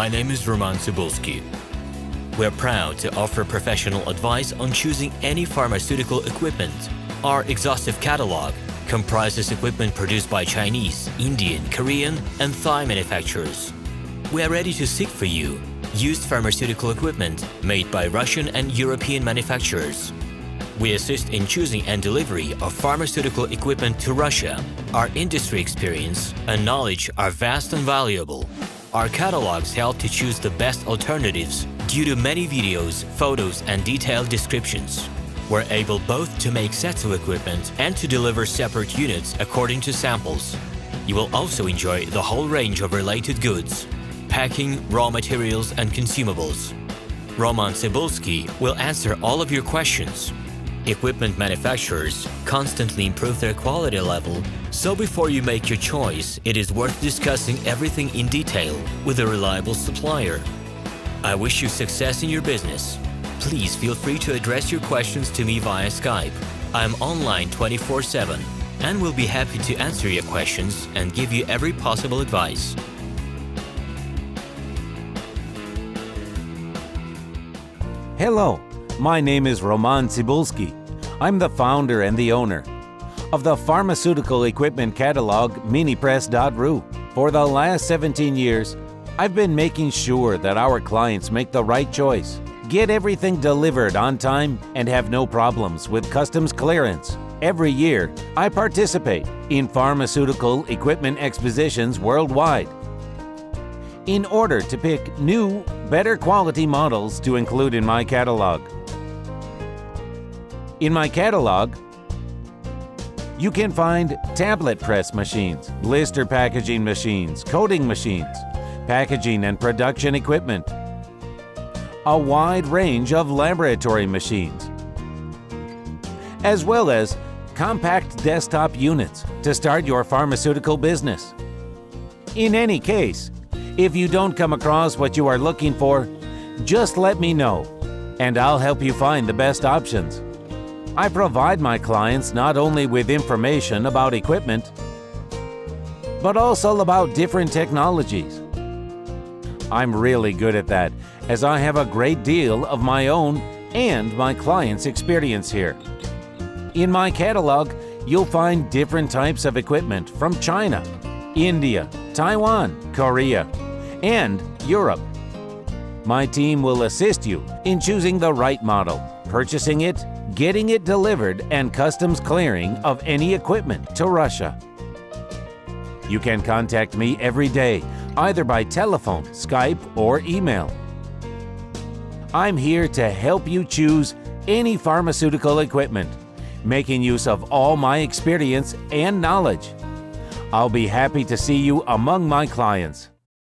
My name is Roman Cybulski. We're proud to offer professional advice on choosing any pharmaceutical equipment. Our exhaustive catalog comprises equipment produced by Chinese, Indian, Korean, and Thai manufacturers. We are ready to seek for you used pharmaceutical equipment made by Russian and European manufacturers. We assist in choosing and delivery of pharmaceutical equipment to Russia. Our industry experience and knowledge are vast and valuable. Our catalogs help to choose the best alternatives due to many videos, photos, and detailed descriptions. We're able both to make sets of equipment and to deliver separate units according to samples. You will also enjoy the whole range of related goods, packing, raw materials, and consumables. Roman Cybulski will answer all of your questions. Equipment manufacturers constantly improve their quality level, so before you make your choice, it is worth discussing everything in detail with a reliable supplier. I wish you success in your business. Please feel free to address your questions to me via Skype. I'm online 24/7 and will be happy to answer your questions and give you every possible advice. Hello, my name is Roman Cybulski. I'm the founder and the owner of the pharmaceutical equipment catalog minipress.ru. For the last 17 years, I've been making sure that our clients make the right choice, get everything delivered on time, and have no problems with customs clearance. Every year, I participate in pharmaceutical equipment expositions worldwide in order to pick new, better quality models to include in my catalog. In my catalog, you can find tablet press machines, blister packaging machines, coating machines, packaging and production equipment, a wide range of laboratory machines, as well as compact desktop units to start your pharmaceutical business. In any case, if you don't come across what you are looking for, just let me know, and I'll help you find the best options. I provide my clients not only with information about equipment, but also about different technologies. I'm really good at that, as I have a great deal of my own and my clients' experience here. In my catalog, you'll find different types of equipment from China, India, Taiwan, Korea, and Europe. My team will assist you in choosing the right model, purchasing it, getting it delivered, and customs clearing of any equipment to Russia. You can contact me every day, either by telephone, Skype, or email. I'm here to help you choose any pharmaceutical equipment, making use of all my experience and knowledge. I'll be happy to see you among my clients.